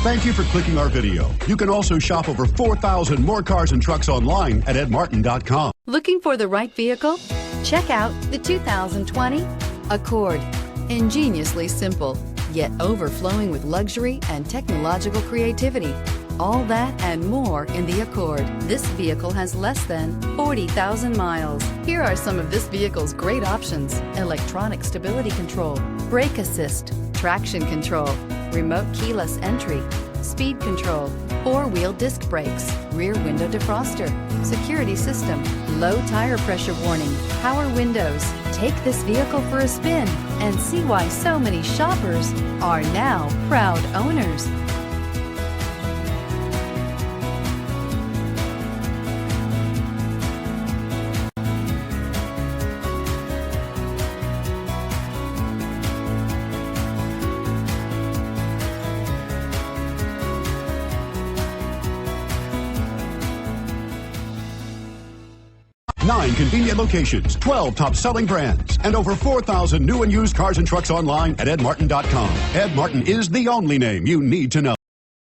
Thank you for clicking our video. You can also shop over 4,000 more cars and trucks online at edmartin.com. Looking for the right vehicle? Check out the 2020 Accord. Ingeniously simple, yet overflowing with luxury and technological creativity. All that and more in the Accord. This vehicle has less than 40,000 miles. Here are some of this vehicle's great options: electronic stability control, brake assist, traction control, remote keyless entry, speed control, four-wheel disc brakes, rear window defroster, security system, low tire pressure warning, power windows. Take this vehicle for a spin and see why so many shoppers are now proud owners. Nine convenient locations, 12 top-selling brands, and over 4,000 new and used cars and trucks online at edmartin.com. Ed Martin is the only name you need to know.